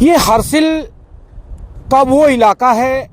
ये हरसिल का वो इलाका है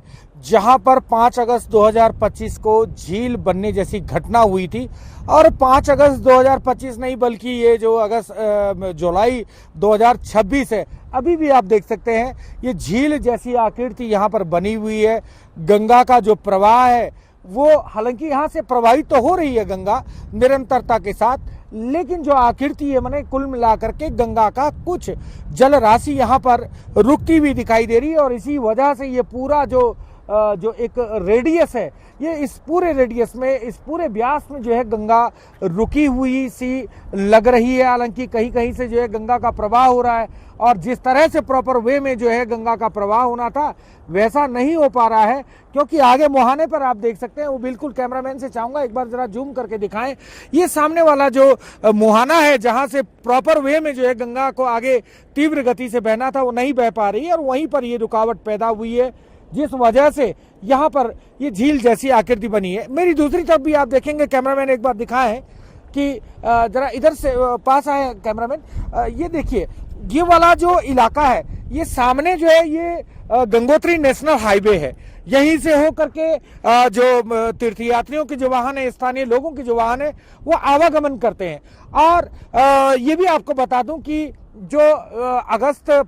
जहां पर 5 अगस्त 2025 को झील बनने जैसी घटना हुई थी। और 5 अगस्त 2025 नहीं बल्कि ये जो जुलाई 2026 है, अभी भी आप देख सकते हैं ये झील जैसी आकृति यहाँ पर बनी हुई है। गंगा का जो प्रवाह है वो हालांकि यहाँ से प्रवाहित तो हो रही है गंगा निरंतरता के साथ, लेकिन जो आकृति है माने कुल मिलाकर के गंगा का कुछ जल राशि यहाँ पर रुकती हुई दिखाई दे रही है। और इसी वजह से ये पूरा जो एक रेडियस है, ये इस पूरे रेडियस में, इस पूरे व्यास में जो है गंगा रुकी हुई सी लग रही है। हालांकि कहीं कहीं से जो है गंगा का प्रवाह हो रहा है और जिस तरह से प्रॉपर वे में जो है गंगा का प्रवाह होना था वैसा नहीं हो पा रहा है। क्योंकि आगे मुहाने पर आप देख सकते हैं, वो बिल्कुल कैमरामैन से चाहूंगा एक बार जरा जूम करके दिखाएं, ये सामने वाला जो मुहाना है जहां से प्रॉपर वे में जो है गंगा को आगे तीव्र गति से बहना था वो नहीं बह पा रही है और वहीं पर ये रुकावट पैदा हुई है, जिस वजह से यहाँ पर ये झील जैसी आकृति बनी है। मेरी दूसरी तरफ भी आप देखेंगे, कैमरामैन एक बार दिखाएं कि जरा इधर से पास आए कैमरामैन, ये देखिए ये वाला जो इलाका है, ये सामने जो है ये गंगोत्री नेशनल हाईवे है। यहीं से हो करके जो तीर्थयात्रियों के जो वाहन है, स्थानीय लोगों के जो वाहन है वो आवागमन करते हैं। और ये भी आपको बता दूं कि जो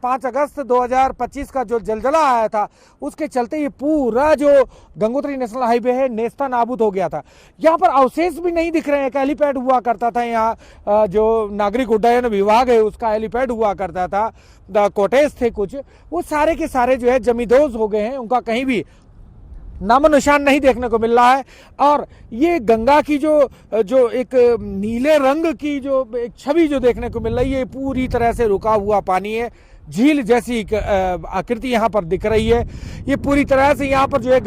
5 अगस्त 2025 का जो जलजला आया था उसके चलते ये पूरा जो गंगोत्री नेशनल हाईवे है नेस्ता नाबूद हो गया था। यहाँ पर अवशेष भी नहीं दिख रहे हैं। एक हेलीपैड हुआ करता था यहाँ, जो नागरिक उड्डयन विभाग है उसका हेलीपैड हुआ करता था, कॉटेज थे कुछ, वो सारे के सारे जो है जमींदोज हो गए हैं, उनका कहीं भी नामो निशान नहीं देखने को मिल रहा है। और ये गंगा की जो एक नीले रंग की जो एक छवि जो देखने को मिल रही है, ये पूरी तरह से रुका हुआ पानी है, झील जैसी आकृति यहाँ पर दिख रही है। ये पूरी तरह से यहाँ पर जो है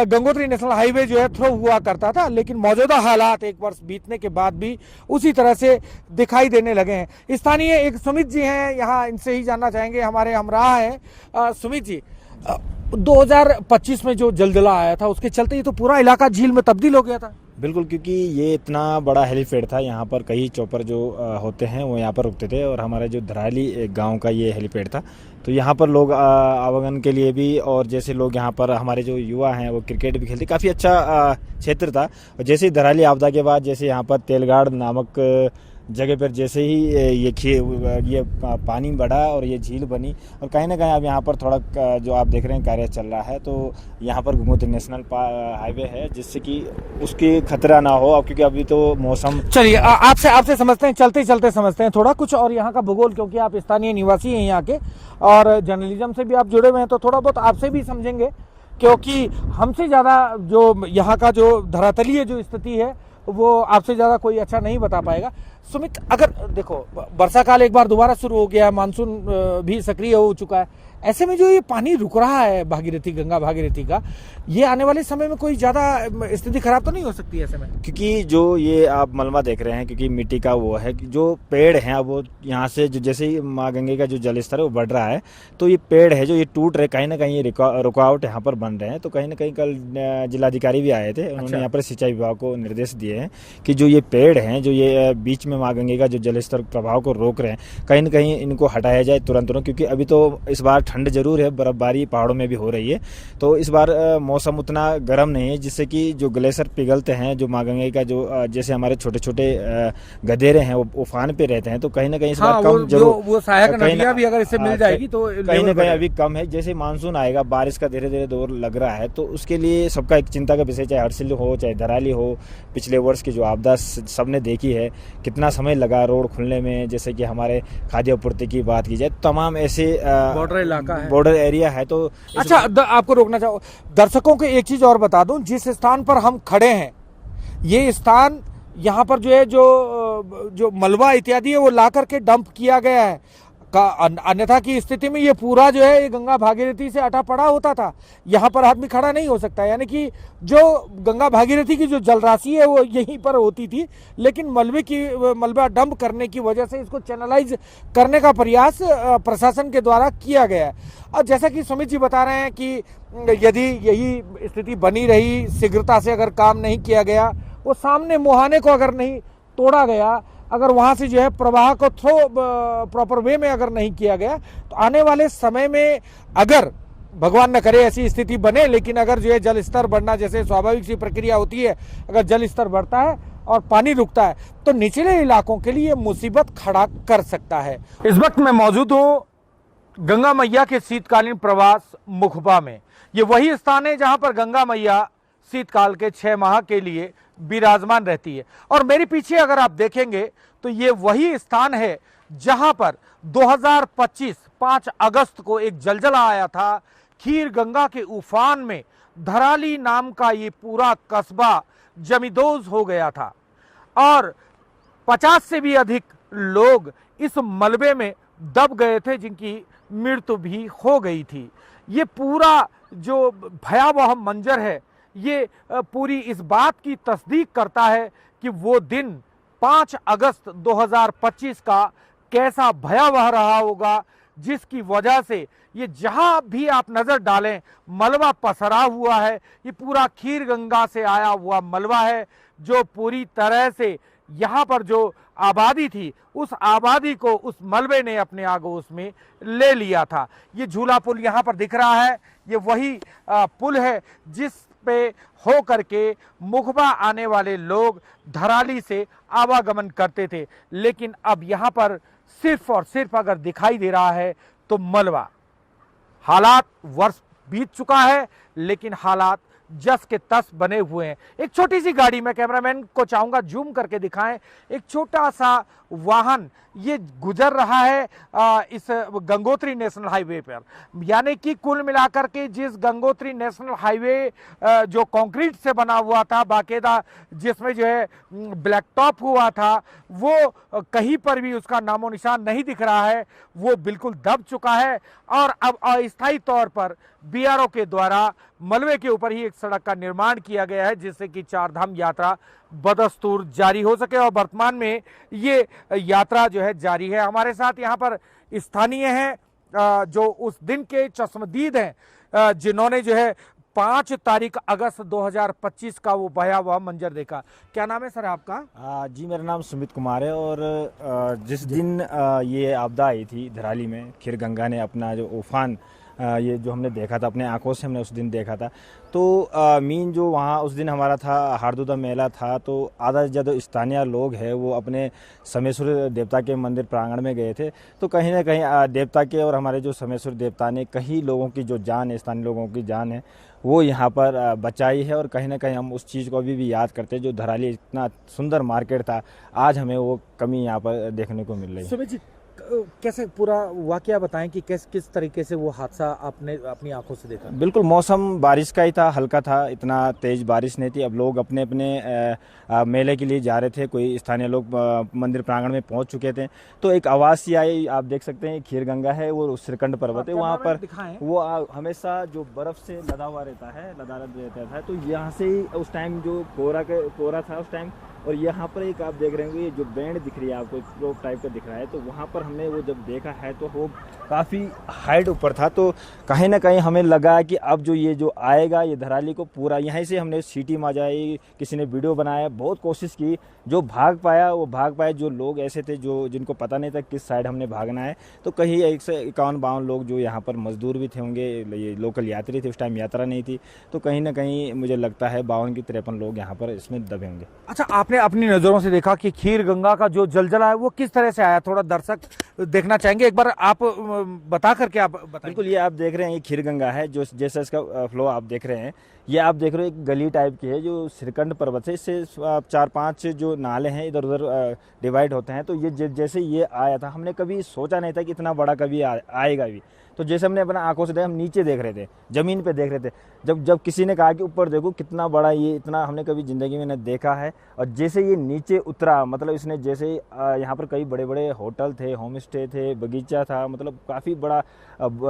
गंगोत्री नेशनल हाईवे जो है थ्रो हुआ करता था, लेकिन मौजूदा हालात एक वर्ष बीतने के बाद भी उसी तरह से दिखाई देने लगे हैं। स्थानीय एक सुमित जी हैं यहाँ, इनसे ही जानना चाहेंगे, हमारे हमराह हैं। सुमित जी, 2025 में जो जलजला आया था उसके चलते ये तो पूरा इलाका झील में तब्दील हो गया था। बिल्कुल, क्योंकि ये इतना बड़ा हेलीपैड था, यहाँ पर कई चॉपर जो होते हैं वो यहाँ पर रुकते थे और हमारा जो धराली गांव का ये हेलीपैड था, तो यहाँ पर लोग आवागमन के लिए भी, और जैसे लोग यहाँ पर हमारे जो युवा हैं वो क्रिकेट भी खेलते, काफ़ी अच्छा क्षेत्र था। और जैसे ही धराली आपदा के बाद जैसे यहाँ पर तेलगाड़ नामक जगह पर जैसे ही ये पानी बढ़ा और ये झील बनी, और कहीं ना कहीं अब यहाँ पर थोड़ा जो आप देख रहे हैं कार्य चल रहा है, तो यहाँ पर गंगोत्री नेशनल हाईवे है जिससे कि उसकी खतरा ना हो। अब क्योंकि अभी तो मौसम, चलिए आपसे समझते हैं, चलते चलते समझते हैं थोड़ा कुछ और यहाँ का भूगोल, क्योंकि आप स्थानीय निवासी हैं यहाँ के और जर्नलिज्म से भी आप जुड़े हुए हैं, तो थोड़ा बहुत आपसे भी समझेंगे, क्योंकि हमसे ज़्यादा जो यहाँ का जो धरातलीय जो स्थिति है वो आपसे ज़्यादा कोई अच्छा नहीं बता पाएगा। सुमित, अगर देखो वर्षा काल एक बार दोबारा शुरू हो गया, मानसून भी सक्रिय हो चुका है, ऐसे में जो ये पानी रुक रहा है भागीरथी, गंगा भागीरथी का, ये आने वाले समय में कोई ज़्यादा स्थिति खराब तो नहीं हो सकती ऐसे में? क्योंकि जो ये आप मलबा देख रहे हैं, क्योंकि मिट्टी का वो है, जो पेड़ हैं वो यहाँ से जो जैसे ही माँ गंगे का जो जल स्तर है वो बढ़ रहा है, तो ये पेड़ है जो ये टूट रहे, कहीं ना कहीं ये रुकावट यहाँ पर बन रहे हैं। तो कहीं ना कहीं कल जिलाधिकारी भी आए थे, उन्होंने यहाँ पर सिंचाई विभाग को निर्देश दिए हैं कि जो ये पेड़ हैं जो ये बीच में माँ गंगे का जो जल स्तर प्रभाव को रोक रहे हैं, कहीं ना कहीं इनको हटाया जाए तुरंत। क्योंकि अभी तो इस बार ठंड जरूर है, बर्फबारी पहाड़ों में भी हो रही है, तो इस बार मौसम उतना गर्म नहीं है जिससे कि जो ग्लेशियर पिघलते हैं, जो माँ गंगे का जो जैसे हमारे छोटे छोटे गधेरे हैं वो उफान पे रहते हैं, तो कहीं ना कहीं इस बार कम जरूर, वो सहायक नदियां भी अगर इससे मिल जाएगी तो कहीं ना कहीं अभी कम है। जैसे मानसून आएगा, बारिश का धीरे धीरे दौर लग रहा है, तो उसके लिए सबका एक चिंता का विषय, चाहे हरसिल हो चाहे धराली हो, पिछले वर्ष की जो आपदा सबने देखी है, कितना समय लगा रोड खुलने में। जैसे कि हमारे खाद्य आपूर्ति की बात की जाए, तमाम ऐसे बॉर्डर इलाका है, बॉर्डर एरिया है। तो अच्छा, आपको रोकना चाहूँ, दर्शकों को एक चीज और बता दूं, जिस स्थान पर हम खड़े हैं ये स्थान, यहाँ पर जो है जो मलबा इत्यादि है वो ला करके डंप किया गया है। अन्यथा की स्थिति में ये पूरा जो है ये गंगा भागीरथी से अटा पड़ा होता था, यहाँ पर आदमी खड़ा नहीं हो सकता। यानी कि जो गंगा भागीरथी की जो जलराशि है वो यहीं पर होती थी, लेकिन मलबा डंप करने की वजह से इसको चैनलाइज करने का प्रयास प्रशासन के द्वारा किया गया है। और जैसा कि सुमित जी बता रहे हैं कि यदि यही स्थिति बनी रही, शीघ्रता से अगर काम नहीं किया गया, वो सामने मुहाने को अगर नहीं तोड़ा गया, अगर वहां से जो है प्रवाह को प्रॉपर वे में अगर नहीं किया गया तो आने वाले समय में अगर भगवान न करे ऐसी स्थिति बने, लेकिन अगर जो है जल स्तर बढ़ना जैसे स्वाभाविक सी प्रक्रिया होती है, अगर जल स्तर बढ़ता है और पानी रुकता है तो निचले इलाकों के लिए मुसीबत खड़ा कर सकता है। इस वक्त मैं मौजूद हूँ गंगा मैया के शीतकालीन प्रवास मुखबा में। ये वही स्थान है जहां पर गंगा मैया शीतकाल के 6 माह के लिए विराजमान रहती है। और मेरे पीछे अगर आप देखेंगे तो ये वही स्थान है जहां पर 2025 5 अगस्त को एक जलजला आया था। खीर गंगा के उफान में धराली नाम का ये पूरा कस्बा जमींदोज हो गया था और 50 से भी अधिक लोग इस मलबे में दब गए थे, जिनकी मृत्यु भी हो गई थी। ये पूरा जो भयावह मंजर है ये पूरी इस बात की तस्दीक करता है कि वो दिन 5 अगस्त 2025 का कैसा भयावह रहा होगा, जिसकी वजह से ये जहां भी आप नजर डालें मलबा पसरा हुआ है। ये पूरा खीर गंगा से आया हुआ मलबा है जो पूरी तरह से यहाँ पर जो आबादी थी उस आबादी को उस मलबे ने अपने आगोश में ले लिया था। ये झूला पुल यहाँ पर दिख रहा है, ये वही पुल है जिस पे हो करके मुखबा आने वाले लोग धराली से आवागमन करते थे, लेकिन अब यहाँ पर सिर्फ और सिर्फ अगर दिखाई दे रहा है तो मलबा। हालात वर्ष बीत चुका है लेकिन हालात जस के तस बने हुए हैं। एक छोटी सी गाड़ी, मैं कैमरामैन को चाहूंगा जूम करके दिखाएं, एक छोटा सा वाहन ये गुजर रहा है इस गंगोत्री नेशनल हाईवे पर। यानी कि कुल मिलाकर के जिस गंगोत्री नेशनल हाईवे जो कंक्रीट से बना हुआ था बाकायदा, जिसमें जो है ब्लैक टॉप हुआ था, वो कहीं पर भी उसका नामो निशान नहीं दिख रहा है, वो बिल्कुल दब चुका है। और अब अस्थायी तौर पर बीआरओ के द्वारा मलबे के ऊपर ही एक सड़क का निर्माण किया गया है जिससे कि चार धाम यात्रा बदस्तूर जारी हो सके और वर्तमान में ये यात्रा जो है जारी है। हमारे साथ यहाँ पर स्थानीय हैं जो उस दिन के चश्मदीद हैं जिन्होंने जो है 5 तारीख अगस्त 2025 का वो भयावह मंजर देखा। क्या नाम है सर आपका? जी मेरा नाम सुमित कुमार है और जिस दिन ये आपदा आई थी धराली में, खीर गंगा ने अपना जो उफान ये जो हमने देखा था अपने आंखों से, हमने उस दिन देखा था। तो मीन जो वहाँ उस दिन हमारा था हारदूदा मेला था, तो आधा जो स्थानीय लोग हैं वो अपने समेश्वर देवता के मंदिर प्रांगण में गए थे। तो कहीं ना कहीं देवता के और हमारे जो समेश्वर देवता ने कई लोगों की जो जान है, स्थानीय लोगों की जान है, वो यहाँ पर बचाई है। और कहीं ना कहीं हम उस चीज़ को अभी भी याद करते हैं। जो धराली इतना सुंदर मार्केट था, आज हमें वो कमी यहाँ पर देखने को मिल रही है। कैसे पूरा वाकया बताएं कि किस तरीके से वो हादसा आपने अपनी आंखों से देखा? बिल्कुल, मौसम बारिश का ही था, हल्का था, इतना तेज बारिश नहीं थी। अब लोग अपने अपने मेले के लिए जा रहे थे, कोई स्थानीय लोग मंदिर प्रांगण में पहुंच चुके थे। तो एक आवाज़ सी आई, आप देख सकते हैं खीर गंगा है, वो श्रीकंठ पर्वत है, वहाँ पर वो हमेशा जो बर्फ से लदा हुआ रहता है, लदा रहता था। तो यहाँ से ही उस टाइम जो कोहरा था उस टाइम, और यहाँ पर एक आप देख रहे होंगे ये जो बैंड दिख रही है आपको, स्लोप टाइप का दिख रहा है, तो वहाँ पर हमने वो जब देखा है तो वो काफ़ी हाइट ऊपर था। तो कहीं ना कहीं हमें लगा कि अब जो ये जो आएगा ये धराली को पूरा, यहीं से हमने सीटी मचाई, किसी ने वीडियो बनाया, बहुत कोशिश की। जो भाग पाया वो भाग पाया। जो लोग ऐसे थे जो जिनको पता नहीं था किस साइड हमने भागना है, तो कहीं 151-52 लोग जो यहाँ पर मजदूर भी थे होंगे, ये लोकल यात्री थे, उस टाइम यात्रा नहीं थी, तो कहीं ना कहीं मुझे लगता है 52 की 53 लोग यहाँ पर इसमें दबे होंगे। अच्छा, आपने अपनी नज़रों से देखा कि खीर गंगा का जो जलजला है वो किस तरह से आया? थोड़ा दर्शक देखना चाहेंगे, एक बार आप बता करके आप बताएं। बिल्कुल, ये आप देख रहे हैं ये खीर गंगा है, जो जैसा इसका फ्लो आप देख रहे हैं, ये आप देख रहे हो एक गली टाइप की है जो श्रीकंठ पर्वत से, इससे 4-5 जो नाले हैं इधर उधर डिवाइड होते हैं। तो ये जैसे ये आया था, हमने कभी सोचा नहीं था कि इतना बड़ा कभी आएगा भी। तो जैसे हमने अपना आंखों से देखा, हम नीचे देख रहे थे, जमीन पे देख रहे थे, जब किसी ने कहा कि ऊपर देखो कितना बड़ा, ये इतना हमने कभी ज़िंदगी में न देखा है। और जैसे ये नीचे उतरा, मतलब इसने जैसे यहाँ पर कई बड़े बड़े होटल थे, होम स्टे थे, बगीचा था, मतलब काफ़ी बड़ा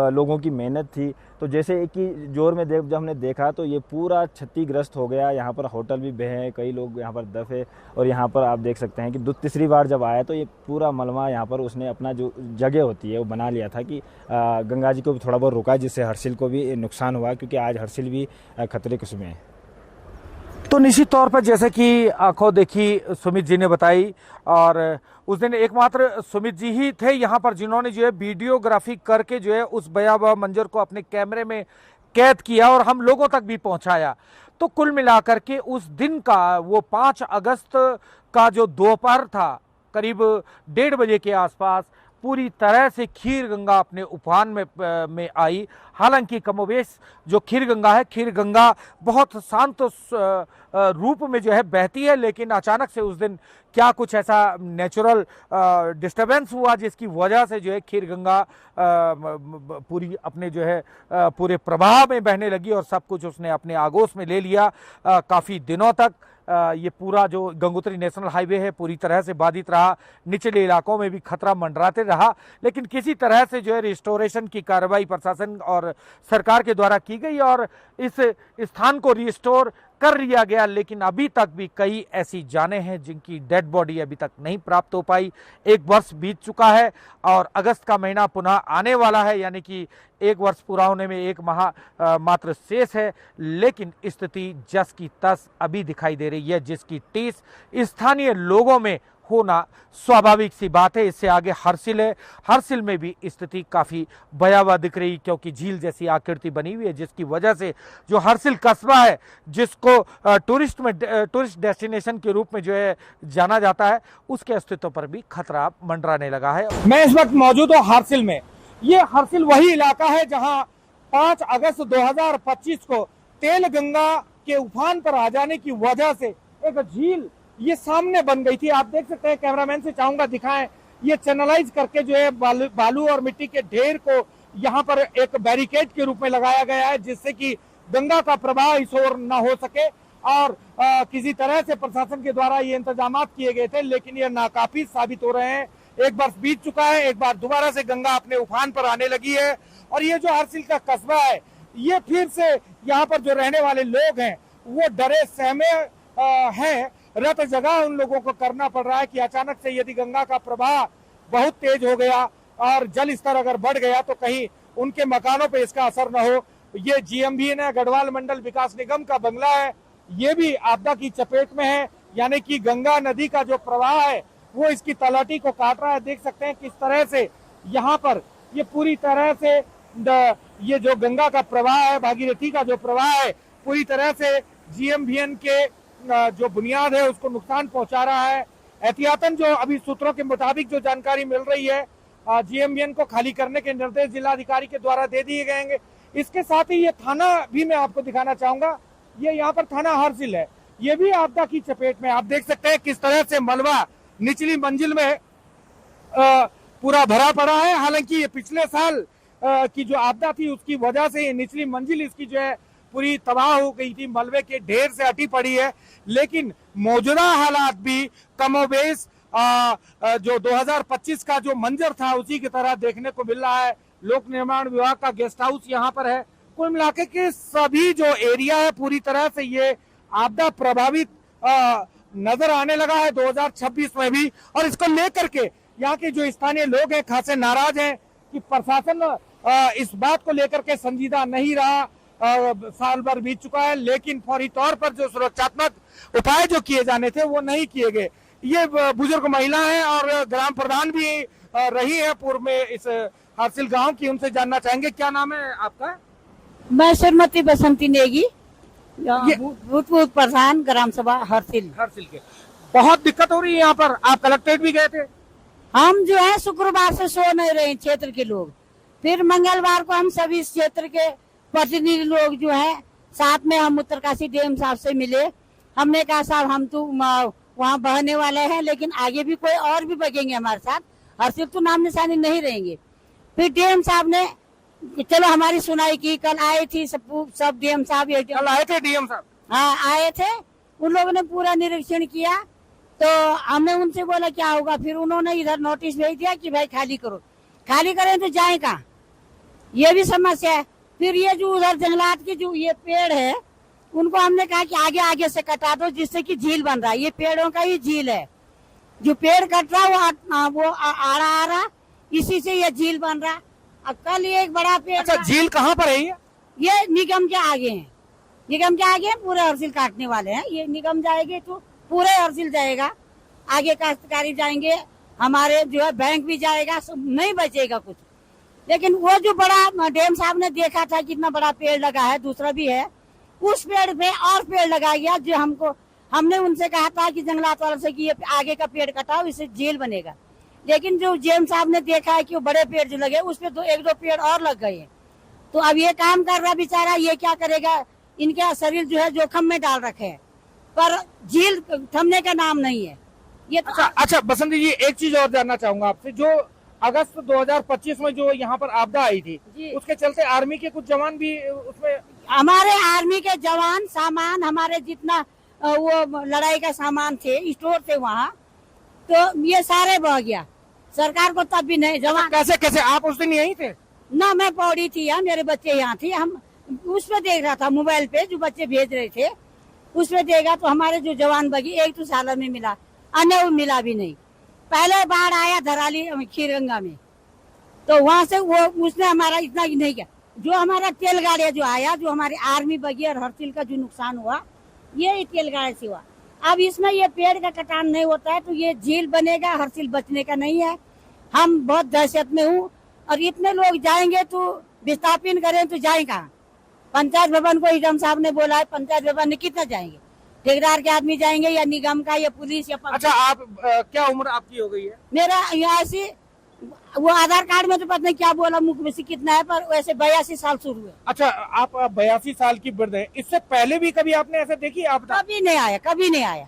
लोगों की मेहनत थी। तो जैसे एक ही जोर में जब हमने देखा तो ये पूरा क्षतिग्रस्त हो गया। यहाँ पर होटल भी बहे, कई लोग यहाँ पर दफे, और यहाँ पर आप देख सकते हैं कि तीसरी बार जब आया तो ये पूरा मलबा यहाँ पर उसने अपना जो जगह होती है वो बना लिया था कि गंगा जी को भी थोड़ा बहुत रुका, जिससे हर्षिल को भी नुकसान हुआ, क्योंकि आज हर्षिल भी खतरे के उसमें है। तो तो निश्चित तौर पर जैसे कि आंखों देखी सुमित जी ने बताई, और उस दिन एकमात्र सुमित जी ही थे यहाँ पर जिन्होंने जो है वीडियोग्राफी करके जो है उस भयावह मंजर को अपने कैमरे में कैद किया और हम लोगों तक भी पहुंचाया। तो कुल मिलाकर के उस दिन का वो 5 अगस्त का जो दोपहर था, करीब 1:30 बजे के आसपास पूरी तरह से खीर गंगा अपने उफान में आई। हालांकि कमोबेश जो खीर गंगा है, खीर गंगा बहुत शांत रूप में जो है बहती है, लेकिन अचानक से उस दिन क्या कुछ ऐसा नेचुरल डिस्टरबेंस हुआ जिसकी वजह से जो है खीर गंगा पूरी अपने जो है पूरे प्रवाह में बहने लगी और सब कुछ उसने अपने आगोश में ले लिया। काफ़ी दिनों तक ये पूरा जो गंगोत्री नेशनल हाईवे है पूरी तरह से बाधित रहा, निचले इलाकों में भी खतरा मंडराते रहा, लेकिन किसी तरह से जो है रिस्टोरेशन की कार्रवाई प्रशासन और सरकार के द्वारा की गई और इस स्थान को रिस्टोर कर लिया गया। लेकिन अभी तक भी कई ऐसी जानें हैं जिनकी डेड बॉडी अभी तक नहीं प्राप्त हो पाई। 1 वर्ष बीत चुका है और अगस्त का महीना पुनः आने वाला है, यानी कि 1 वर्ष पूरा होने में 1 माह मात्र शेष है, लेकिन स्थिति जस की तस अभी दिखाई दे रही है, जिसकी टीस स्थानीय लोगों में होना स्वाभाविक सी बात है। इससे आगे हरसिल है, हरसिल में भी स्थिति काफी भयावह दिख रही, क्योंकि झील जैसी आकृति बनी हुई है, जिसकी वजह से जो हरसिल कस्बा है जिसको टूरिस्ट डेस्टिनेशन के रूप में जो है जाना जाता है, उसके अस्तित्व पर भी खतरा मंडराने लगा है। मैं इस वक्त मौजूद हूँ हरसिल में। ये हरसिल वही इलाका है जहाँ 5 अगस्त 2025 को तेल गंगा के उफान पर आ जाने की वजह से एक झील ये सामने बन गई थी। आप देख सकते हैं, कैमरामैन से चाहूंगा दिखाएं, ये चैनलाइज करके जो है बालू और मिट्टी के ढेर को यहाँ पर एक बैरिकेड के रूप में लगाया गया है, जिससे कि गंगा का प्रवाह इस ओर न हो सके। और किसी तरह से प्रशासन के द्वारा ये इंतजाम किए गए थे, लेकिन ये नाकाफी साबित हो रहे हैं। 1 वर्ष बीत चुका है, एक बार दोबारा से गंगा अपने उफान पर आने लगी है और ये जो हरसिल का कस्बा है, ये फिर से यहाँ पर जो रहने वाले लोग हैं वो डरे सहमे हैं। रत जगह उन लोगों को करना पड़ रहा है कि अचानक से यदि गंगा का प्रवाह बहुत तेज हो गया और जल स्तर अगर बढ़ गया तो कहीं उनके मकानों पे इसका असर न हो। ये GMBN है, गढ़वाल मंडल विकास निगम का बंगला है, ये भी आपदा की चपेट में है, यानी कि गंगा नदी का जो प्रवाह है वो इसकी तलहटी को काट रहा है। देख सकते हैं किस तरह से यहाँ पर ये पूरी तरह से ये जो गंगा का प्रवाह है, भागीरथी का जो प्रवाह है, पूरी तरह से GMBN के जो बुनियाद है उसको नुकसान पहुंचा रहा है। एहतियातन जो अभी सूत्रों के मुताबिक जो जानकारी मिल रही है, GMBN को खाली करने के निर्देश जिलाधिकारी के द्वारा दे दिए गए हैं। इसके साथ ही ये थाना भी मैं आपको दिखाना चाहूंगा, ये यहाँ पर थाना हरसिल है, ये भी आपदा की चपेट में। आप देख सकते हैं किस तरह से मलबा निचली मंजिल में पूरा भरा पड़ा है। हालांकि ये पिछले साल की जो आपदा थी उसकी वजह से ये निचली मंजिल इसकी जो है पूरी तबाह हो गई थी, मलबे के ढेर से अटी पड़ी है। लेकिन मौजूदा हालात भी कमोबेश जो 2025 का जो मंजर था उसी की तरह देखने को मिल रहा है। लोक निर्माण विभाग का गेस्ट हाउस यहाँ पर है। कुल मिलाकर के सभी जो एरिया है पूरी तरह से ये आपदा प्रभावित नजर आने लगा है 2026 में भी। और इसको लेकर के यहाँ के जो स्थानीय लोग हैं खासे नाराज हैं कि प्रशासन इस बात को लेकर के संजीदा नहीं रहा। साल भर बीत चुका है, लेकिन फौरी तौर पर जो सुरक्षात्मक उपाय जो किए जाने थे वो नहीं किए गए। ये बुजुर्ग महिला है और ग्राम प्रधान भी रही है पूर्व में इस हरसिल गांव की, उनसे जानना चाहेंगे। क्या नाम है आपका? मैं श्रीमती बसंती नेगी, भूतपूर्व प्रधान ग्राम सभा हरसिल। हरसिल के बहुत दिक्कत हो रही है यहाँ पर, आप कलेक्ट्रेट भी गए थे? हम जो है शुक्रवार से सो नहीं रहे क्षेत्र के लोग, फिर मंगलवार को हम सभी क्षेत्र के प्रतिनिधि लोग जो है साथ में हम उत्तरकाशी डीएम साहब से मिले। हमने कहा साहब हम तो वहाँ बहने वाले हैं, लेकिन आगे भी कोई और भी बगेंगे हमारे साथ, हरसिल तो नाम निशानी नहीं रहेंगे। फिर डीएम साहब ने चलो हमारी सुनाई की। कल आए थी सब डीएम साहब, कल आए थे डीएम साहब? हाँ आए थे, उन लोगों ने पूरा निरीक्षण किया। तो हमने उनसे बोला क्या होगा, फिर उन्होंने इधर नोटिस भेज दिया कि भाई खाली करो। खाली करें तो जाए कहाँ, ये भी समस्या है। फिर ये जो उधर जंगलात के जो ये पेड़ है उनको हमने कहा कि आगे आगे से कटा दो, जिससे कि झील बन रहा है। ये पेड़ों का ही झील है, जो पेड़ कट रहा वो आ रहा, इसी से ये झील बन रहा। अब कल ये एक बड़ा पेड़। अच्छा, झील कहाँ पर है ये? ये निगम के आगे है। निगम के आगे पूरे हर्सिल काटने वाले हैं। ये निगम जाएंगे तो पूरे हर्सिल जाएगा, आगे काश्तकारी जाएंगे, हमारे जो है बैंक भी जाएगा, सब नहीं बचेगा कुछ। लेकिन वो जो बड़ा डैम साहब ने देखा था कितना बड़ा पेड़ लगा है, दूसरा भी है, उस पेड़ पे और पेड़ लगा गया जो हमने उनसे कहा था कि जंगलात वालों से कि ये आगे का पेड़ कटाओ, इससे जेल बनेगा। लेकिन जो जेएम साहब ने देखा है कि वो बड़े पेड़ जो लगे उस पे एक दो पेड़ और लग गए हैं। तो अब ये काम कर रहा बेचारा, ये क्या करेगा, इनके शरीर जो है जोखिम में डाल रखे हैं, पर झील थमने का नाम नहीं है ये तो। अच्छा बसंती जी, एक चीज और जानना चाहूंगा आपसे। जो अगस्त 2025 में जो यहाँ पर आपदा आई थी, उसके चलते आर्मी के कुछ जवान भी उसमें, हमारे आर्मी के जवान सामान, हमारे जितना वो लड़ाई का सामान थे, स्टोर थे वहाँ, तो ये सारे बह गया। सरकार को तब भी नहीं जवान। कैसे आप उस दिन यहीं थे? ना, मैं पौड़ी थी यहाँ, मेरे बच्चे यहाँ थे, हम उस पे देख रहा था मोबाइल पे, जो बच्चे भेज रहे थे उस पे देखा तो हमारे जो जवान बगी, एक तो सालन में मिला, अन्य वो मिला भी नहीं। पहले बाढ़ आया धराली खीरगंगा में, तो वहाँ से वो उसने हमारा इतना ही नहीं किया। जो हमारा तेल गाड़िया जो आया, जो हमारे आर्मी बगी और हर्सिल का जो नुकसान हुआ, ये तेल गाड़ी से हुआ। अब इसमें ये पेड़ का कटान नहीं होता है तो ये झील बनेगा, हर्सिल बचने का नहीं है। हम बहुत दहशत में हूँ, और इतने लोग जाएंगे तो विस्थापन करें तो जाए कहाँ? पंचायत भवन को निगम साहब ने बोला है, पंचायत भवन में कितना जाएंगे? ठेकेदार के आदमी जाएंगे या निगम का या पुलिस या अच्छा, आप क्या उम्र आपकी हो गई है? मेरा यहाँ ऐसी वो आधार कार्ड में तो पता नहीं क्या बोला मुख में से कितना है, पर वैसे 82 साल शुरू हुए। अच्छा, आप 82 साल की वृद्ध है। इससे पहले भी कभी आपने ऐसे देखी आपदा? कभी नहीं आया, कभी नहीं आया।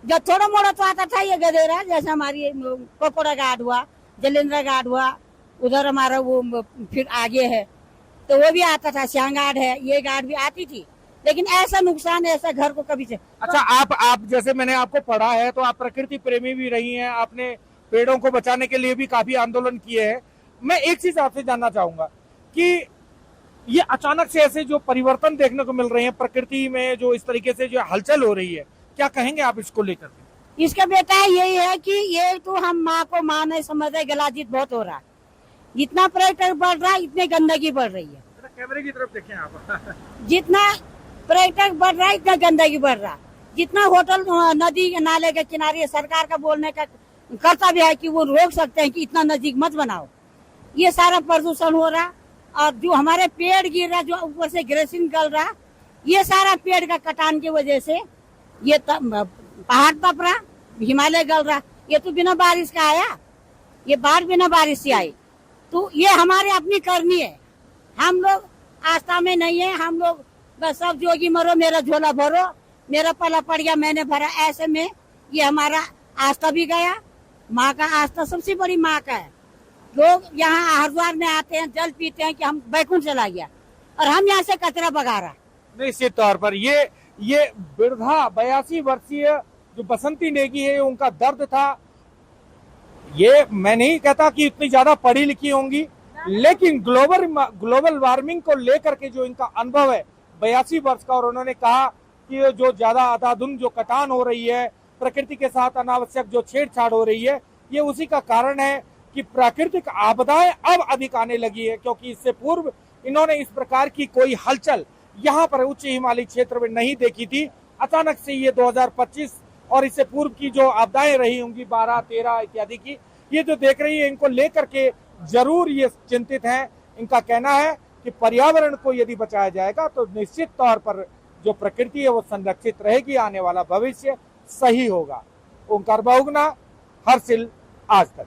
जब थोड़ा मोड़ा तो आता था ये गदेरा, जैसे हमारी पकोड़ा घाट हुआ, जलेंद्र घाट हुआ, उधर हमारा वो फिर आगे है तो वो भी आता था, श्याम घाट है, ये घाट भी आती थी। लेकिन ऐसा नुकसान, ऐसा घर को कभी से। अच्छा, आप जैसे मैंने आपको पढ़ा है तो आप प्रकृति प्रेमी भी रही हैं, आपने पेड़ों को बचाने के लिए भी काफी आंदोलन किए हैं। मैं एक चीज आपसे जानना चाहूंगा कि ये अचानक से ऐसे जो परिवर्तन देखने को मिल रहे हैं प्रकृति में, जो इस तरीके से जो हलचल हो रही है, क्या कहेंगे आप इसको लेकर? इसका बेटा यही है कि ये तो हम माँ को माँ नहीं समझ रहे, गलाजित बहुत हो रहा है। जितना पर्यटक बढ़ रहा है इतनी गंदगी बढ़ रही है। कैमरे की तरफ देखें आप। जितना पर्यटक बढ़ रहा है इतना गंदगी बढ़ रहा है। जितना होटल नदी नाले के किनारे, सरकार का बोलने का कर्तव्य है कि वो रोक सकते हैं कि इतना नजदीक मत बनाओ। ये सारा प्रदूषण हो रहा, और जो हमारे पेड़ गिर रहा, जो ऊपर से ग्रेसिंग गल रहा, ये सारा पेड़ का कटान की वजह से ये पहाड़ तप रहा, हिमालय गल रहा। ये तो बिना बारिश का आया, ये बाढ़ बिना बारिश से आई। तो ये हमारी अपनी करनी है। हम लोग आस्था में नहीं है, हम लोग बस सब जोगी मरो मेरा झोला भरो, मेरा पला पड़ गया मैंने भरा, ऐसे में ये हमारा आस्था भी गया। माँ का आस्था सबसे बड़ी माँ का है। लोग यहाँ हरिद्वार में आते हैं, जल पीते हैं कि हम बैकुंठ चला गया, और हम यहाँ से कचरा भगा रहा। निश्चित तौर पर ये वृद्धा 82 वर्षीय जो बसंती नेगी है, उनका दर्द था। ये मैं नहीं कहता कि इतनी ज्यादा पढ़ी लिखी होंगी, लेकिन ग्लोबल वार्मिंग को लेकर के जो इनका अनुभव है 82 वर्ष का, और उन्होंने कहा कि जो ज्यादा अंधाधुंध जो कटान हो रही है, प्रकृति के साथ अनावश्यक जो छेड़छाड़ हो रही है, ये उसी का कारण है कि प्राकृतिक आपदाएं अब अधिक आने लगी है, क्योंकि इससे पूर्व इन्होंने इस प्रकार की कोई हलचल यहाँ पर उच्च हिमालयी क्षेत्र में नहीं देखी थी। अचानक से ये 2025 और इससे पूर्व की जो आपदाएं रही होंगी 12, 13 इत्यादि की, ये जो देख रही है, इनको लेकर के जरूर ये चिंतित हैं। इनका कहना है कि पर्यावरण को यदि बचाया जाएगा तो निश्चित तौर पर जो प्रकृति है वो संरक्षित रहेगी, आने वाला भविष्य सही होगा। ओंकार बहुगुणा, हर्षिल, आज तक।